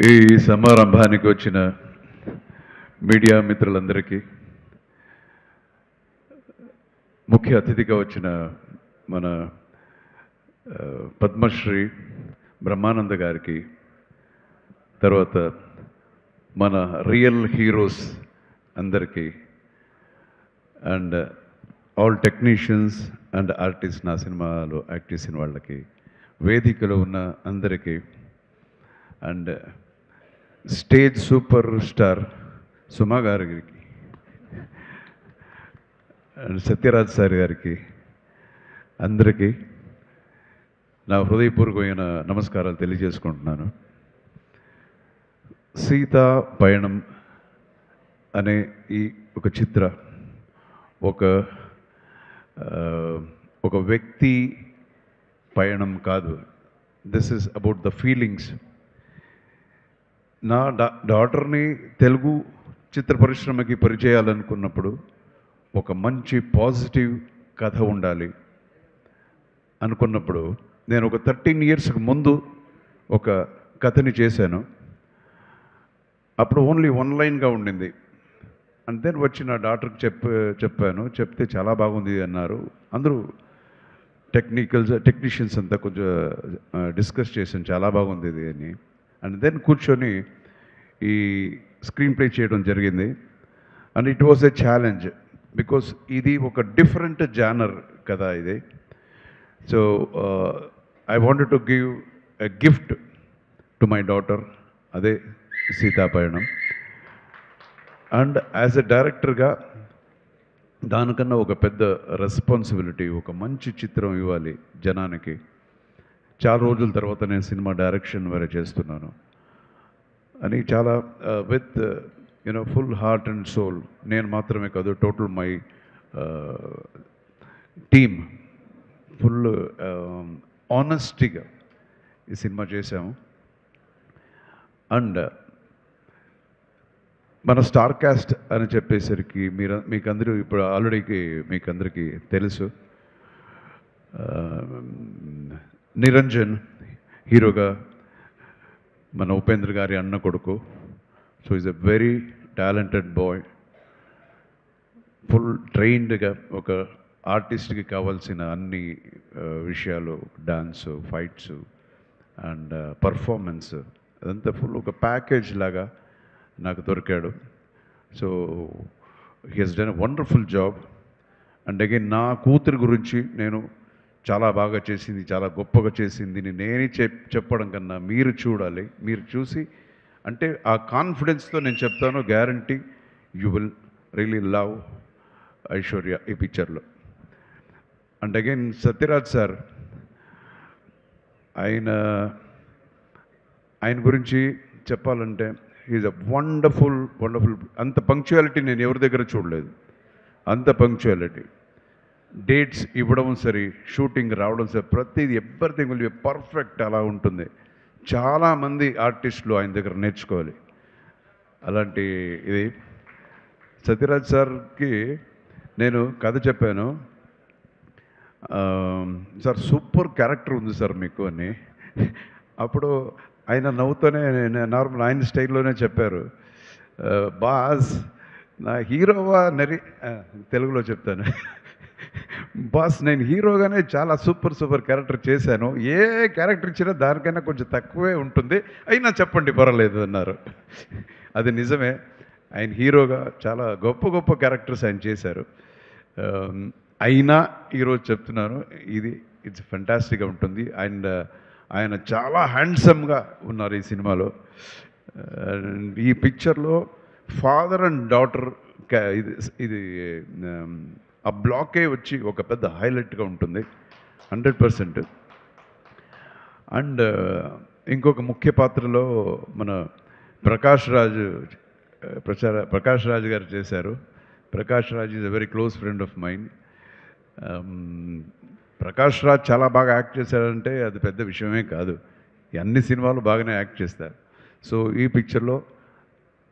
ఈ సమారంభానికి వచ్చిన మీడియా మిత్రులందరికీ, ముఖ్య అతిథిగా వచ్చిన మన పద్మశ్రీ బ్రహ్మానంద గారికి, తర్వాత మన రియల్ హీరోస్ అందరికీ, and all technicians and artist, నా సినిమాలో యాక్ట్ చేసిన వాళ్ళకి, వేదికలో ఉన్న అందరికీ, అండ్ స్టేజ్ సూపర్ స్టార్ సుమా గారికి అండ్ సత్యరాజ్ సార్ గారికి, అందరికీ నా హృదయపూర్వకమైన నమస్కారాలు తెలియజేసుకుంటున్నాను. సీతా పయణం అనే ఈ ఒక చిత్ర ఒక వ్యక్తి పయణం కాదు. This is about the feelings. నా డాటర్ని తెలుగు చిత్ర పరిశ్రమకి పరిచయాలనుకున్నప్పుడు ఒక మంచి పాజిటివ్ కథ ఉండాలి అనుకున్నప్పుడు నేను ఒక 13 ఇయర్స్కి ముందు ఒక కథని చేశాను. అప్పుడు ఓన్లీ 1 లైన్గా ఉండింది. అండ్ దెన్ వచ్చి నా డాక్టర్కి చెప్పాను. చెప్తే చాలా బాగుంది అన్నారు. అందరూ టెక్నీషియన్స్ అంతా కొంచెం డిస్కస్ చేశాను, చాలా బాగుంది ఇది అని. అండ్ దెన్ కూర్చొని ఈ స్క్రీన్ ప్లే చేయడం జరిగింది. And it was a challenge because ఇది ఒక డిఫరెంట్ జానర్ కదా ఇది. So I wanted to give a gift to my daughter, అదే సీతాపయణం. అండ్ యాజ్ ఎ డైరెక్టర్గా దానికన్నా ఒక పెద్ద రెస్పాన్సిబిలిటీ, ఒక మంచి చిత్రం ఇవ్వాలి జనానికి. చాలా రోజుల తర్వాత నేను సినిమా డైరెక్షన్ వేరే చేస్తున్నాను అని చాలా with full heart and soul, నేను మాత్రమే కాదు, టోటల్ మై టీమ్ ఫుల్ ఆనెస్టీగా ఈ సినిమా చేశాము. అండ్ మన స్టార్ కాస్ట్ అని చెప్పేసరికి మీకందరూ ఇప్పుడు ఆల్రెడీ మీకందరికీ తెలుసు. నిరంజన్ హీరోగా, మన ఉపేంద్ర గారి అన్న కొడుకు. So is a very talented boy, full ట్రైన్డ్గా ఒక ఆర్టిస్ట్కి కావాల్సిన అన్ని విషయాలు, డాన్సు, ఫైట్స్ అండ్ పర్ఫార్మెన్స్, అదంతా ఫుల్ ఒక ప్యాకేజ్ లాగా నాకు దొరికాడు. So he has done a wonderful job. And again నా కూతురు గురించి నేను చాలా బాగా చేసింది, చాలా గొప్పగా చేసింది నేనే చెప్పడం కన్నా మీరు చూడాలి. మీరు చూసి అంటే ఆ కాన్ఫిడెన్స్తో నేను చెప్తాను, guarantee you will really love Aishwarya ఈ పిక్చర్లో. అండ్ అగైన్ సత్యరాజ్ సార్, ఆయన గురించి చెప్పాలంటే ఈజ్ అ వండర్ఫుల్ అంత పంక్చువాలిటీ నేను ఎవరి దగ్గర చూడలేదు. అంత పంక్చువాలిటీ, డేట్స్ ఇవ్వడం సరే, షూటింగ్ రావడం సరే, ప్రతిదీ ఎవ్రీథింగ్ విల్ బి పర్ఫెక్ట్. అలా ఉంటుంది. చాలామంది ఆర్టిస్టులు ఆయన దగ్గర నేర్చుకోవాలి అలాంటి ఇది. సత్యరాజ్ సార్కి నేను కథ చెప్పాను, సార్ సూపర్ క్యారెక్టర్ ఉంది సార్ మీకు అని. అప్పుడు ఆయన నవ్వుతూనే నార్మల్ ఆయన స్టైల్లోనే చెప్పారు, బాస్ నా హీరోవా తెలుగులో చెప్తాను, బాస్ నేను హీరోగానే చాలా సూపర్ క్యారెక్టర్ చేశాను, ఏ క్యారెక్టర్ ఇచ్చినా దానికైనా కొంచెం తక్కువే ఉంటుంది, అయినా చెప్పండి పర్వాలేదు అన్నారు. అది నిజమే, ఆయన హీరోగా చాలా గొప్ప క్యారెక్టర్స్ ఆయన చేశారు. అయినా ఈరోజు చెప్తున్నాను, ఇట్స్ ఫెంటాస్టిక్గా ఉంటుంది. అండ్ ఆయన చాలా హ్యాండ్సమ్గా ఉన్నారు ఈ సినిమాలో. ఈ పిక్చర్లో ఫాదర్ అండ్ డాటర్ ఇది ఆ బ్లాకే వచ్చి ఒక పెద్ద హైలైట్గా ఉంటుంది 100%. అండ్ ఇంకొక ముఖ్య పాత్రలో మన ప్రకాష్ రాజ్ గారు చేశారు. Prakash Raj is a very close friend of mind. Prakash Raj చాలా బాగా యాక్ట్ చేశారంటే అది పెద్ద విషయమే కాదు. అన్ని సినిమాలు బాగానే యాక్ట్ చేస్తారు. సో ఈ పిక్చర్లో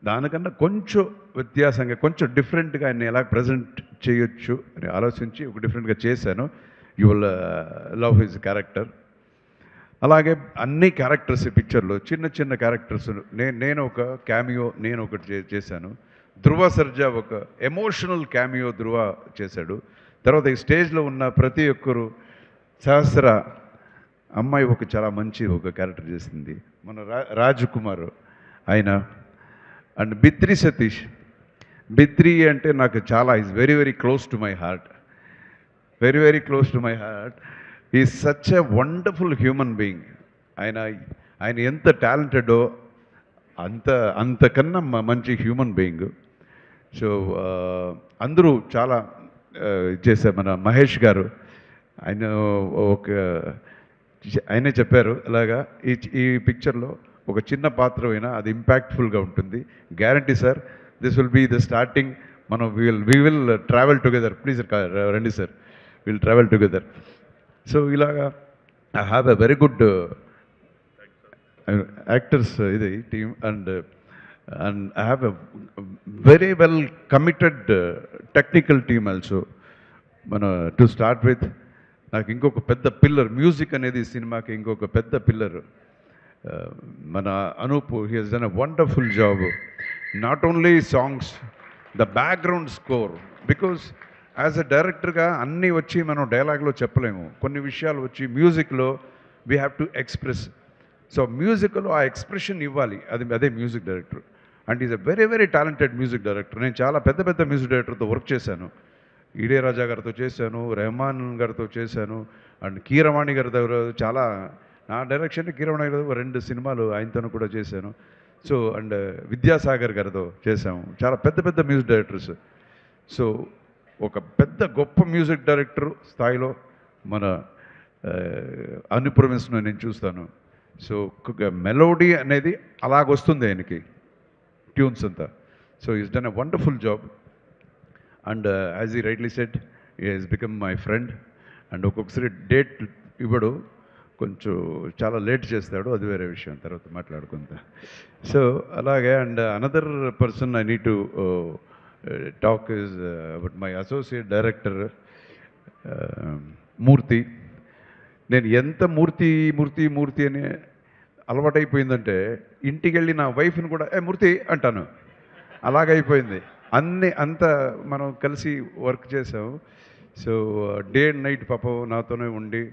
దానికన్నా కొంచెం వ్యత్యాసంగా, కొంచెం డిఫరెంట్గా ఆయన ఎలా ప్రజెంట్ చేయొచ్చు అని ఆలోచించి ఒక డిఫరెంట్గా చేశాను. You will love his character. అలాగే అన్ని క్యారెక్టర్స్ ఈ పిక్చర్లో చిన్న చిన్న క్యారెక్టర్స్ నేను ఒక క్యామియో నేను ఒకటి చేశాను. ధృవ సర్జా ఒక ఎమోషనల్ క్యామియో ధృవ చేశాడు. తర్వాత ఈ స్టేజ్లో ఉన్న ప్రతి ఒక్కరు సహస్ర అమ్మాయి ఒక చాలా మంచి ఒక క్యారెక్టర్ చేసింది. మన రాజ్ కుమార్ ఆయన అండ్ బిత్రి సతీష్. బిత్రి అంటే నాకు చాలా is very very close to my heart. Very very close to my heart. Is such a wonderful human being. ఆయన ఆయన ఎంత టాలెంటెడో అంతకన్నా మంచి హ్యూమన్ బీయింగ్. సో అందరూ చాలా చేశారు. మన మహేష్ గారు ఆయన ఒక ఆయనే చెప్పారు ఇలాగా ఈ పిక్చర్లో ఒక చిన్న పాత్ర అయినా అది ఇంపాక్ట్ఫుల్గా ఉంటుంది. Guarantee sir, this will be the starting. మనం we will travel together. Please రండి sir, will travel together. So ఇలాగా I have a very good actors ఇది team and I have a very well committed technical team also. మన to start with నాకు ఇంకొక పెద్ద pillar music అనేది సినిమాకి ఇంకొక పెద్ద పిల్లర్ మన Anup. He has done a wonderful job. Not only songs, the background score. Because as a డైరెక్టర్గా అన్నీ వచ్చి మనం డైలాగ్లో చెప్పలేము. కొన్ని విషయాలు వచ్చి మ్యూజిక్లో we have to express. So మ్యూజిక్లో ఆ ఎక్స్ప్రెషన్ ఇవ్వాలి. అదే music director. And is a very very talented music director. నేను చాలా పెద్ద పెద్ద మ్యూజిక్ డైరెక్టర్తో వర్క్ చేశాను. ఇళయరాజా గారితో చేశాను, రెహమాన్ గారితో చేశాను, అండ్ కీరవాణి గారి దగ్గర చాలా నా డైరెక్షన్ కీరవాణి గారి 2 సినిమాలు ఆయనతో కూడా చేశాను. సో అండ్ విద్యాసాగర్ గారితో చేశాము. చాలా పెద్ద పెద్ద మ్యూజిక్ డైరెక్టర్స్. సో ఒక పెద్ద గొప్ప మ్యూజిక్ డైరెక్టర్ స్థాయిలో మన అనుప్రమిస్తున్న నేను చూస్తాను. సో మెలోడీ అనేది అలాగొస్తుంది ఆయనకి, ట్యూన్స్ అంతా. So is done a wonderful job. And as he rightly said, he has become my friend. And ఒక్కొక్కసారి డేట్ ఇవ్వడు, కొంచెం చాలా లేట్ చేస్తాడు, అది వేరే విషయం, తర్వాత మాట్లాడుకుంటా. సో అలాగే and another person I need to talk is about my associate director Murthy. నేను ఎంత మూర్తి మూర్తి మూర్తి అని అలవాటైపోయిందంటే ఇంటికి వెళ్ళి నా వైఫ్ని కూడా మూర్తి అంటాను. అలాగైపోయింది. అంత మనం కలిసి వర్క్ చేసాము. సో డే అండ్ నైట్ పాపం నాతోనే ఉండి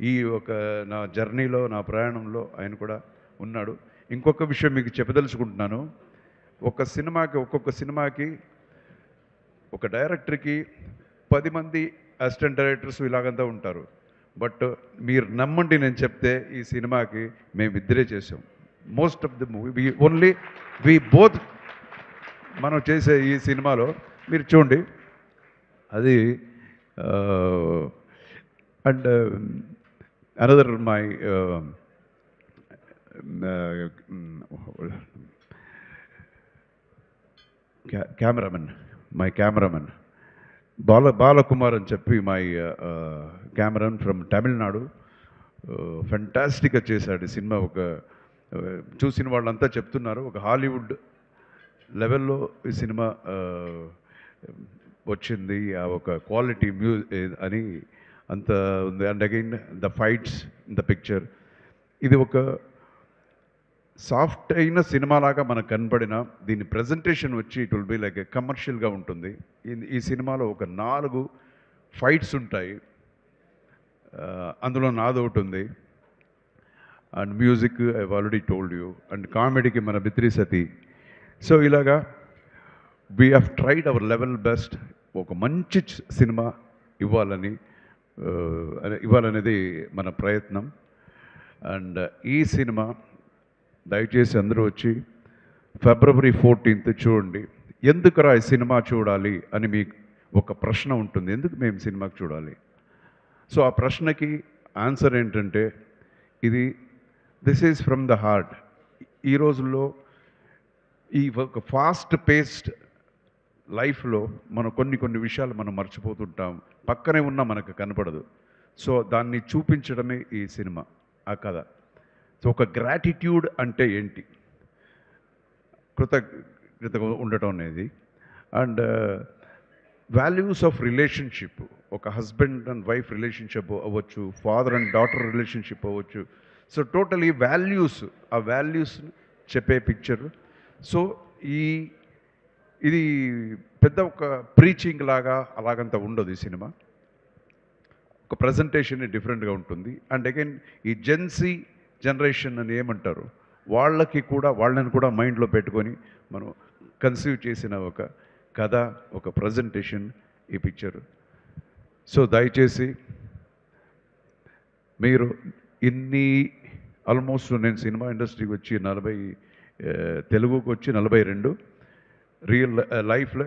ఈ ఒక నా జర్నీలో, నా ప్రయాణంలో ఆయన కూడా ఉన్నాడు. ఇంకొక విషయం మీకు చెప్పదలుచుకుంటున్నాను. ఒక్కొక్క సినిమాకి ఒక డైరెక్టర్కి 10 మంది అసిస్టెంట్ డైరెక్టర్స్ ఇలాగంతా ఉంటారు. బట్ మీరు నమ్మండి, నేను చెప్తే ఈ సినిమాకి మేమిద్దరే చేసాం. Most of the movie only we both మనం చేసే ఈ సినిమాలో మీరు చూడండి. అది and another my cameraman, my cameraman Balakumar అని చెప్పి మై కెమెరామెన్ ఫ్రమ్ తమిళనాడు. ఫెంటాస్టిక్గా చేశాడు సినిమా. ఒక చూసిన వాళ్ళంతా చెప్తున్నారు ఒక హాలీవుడ్ లెవెల్లో ఈ సినిమా వచ్చింది, ఆ ఒక క్వాలిటీ అని అంత ఉంది. And again the fights in the picture, ఇది ఒక సాఫ్ట్ అయిన సినిమాలాగా మనకు కనపడిన దీని ప్రజెంటేషన్ వచ్చి ఇట్ విల్ బి లైక్ కమర్షియల్గా ఉంటుంది. ఈ సినిమాలో ఒక 4 ఫైట్స్ ఉంటాయి, అందులో నాది ఒకటి ఉంది. And music I already told you. And కామెడీకి మన బిత్రి సతీ. సో ఇలాగా we have tried our level best ఒక మంచి సినిమా ఇవ్వాలనేది మన ప్రయత్నం. అండ్ ఈ సినిమా దయచేసి అందరూ వచ్చి February 14th చూడండి. ఎందుకురా ఈ సినిమా చూడాలి అని మీకు ఒక ప్రశ్న ఉంటుంది, ఎందుకు మేము సినిమాకి చూడాలి? సో ఆ ప్రశ్నకి ఆన్సర్ ఏంటంటే this is from the heart. ఈ రోజుల్లో ఈ ఒక ఫాస్ట్ పేస్డ్ లైఫ్లో మనం కొన్ని విషయాలు మనం మర్చిపోతుంటాం, పక్కనే ఉన్నా మనకు కనపడదు. సో దాన్ని చూపించడమే ఈ సినిమా, ఆ కథ. సో ఒక గ్రాటిట్యూడ్ అంటే ఏంటి, కృతజ్ఞతగా ఉండటం అనేది, అండ్ వాల్యూస్ ఆఫ్ రిలేషన్షిప్, ఒక హస్బెండ్ అండ్ వైఫ్ రిలేషన్షిప్ అవ్వచ్చు, ఫాదర్ అండ్ డాటర్ రిలేషన్షిప్ అవ్వచ్చు. సో టోటలీ వాల్యూస్, ఆ వాల్యూస్ చెప్పే పిక్చర్. సో ఈ ఇది పెద్ద ఒక ప్రీచింగ్ లాగా అలాగంత ఉండదు ఈ సినిమా. ఒక ప్రజెంటేషన్ డిఫరెంట్గా ఉంటుంది. అండ్ అగైన్ ఈ జెన్సీ జనరేషన్ అని ఏమంటారు, వాళ్ళని కూడా మైండ్లో పెట్టుకొని మనం కన్సీవ్ చేసిన ఒక కథ, ఒక ప్రజెంటేషన్ ఈ పిక్చర్. సో దయచేసి మీరు ఆల్మోస్ట్ నేను సినిమా ఇండస్ట్రీకి వచ్చి తెలుగుకి వచ్చి 42, రియల్ లైఫ్లో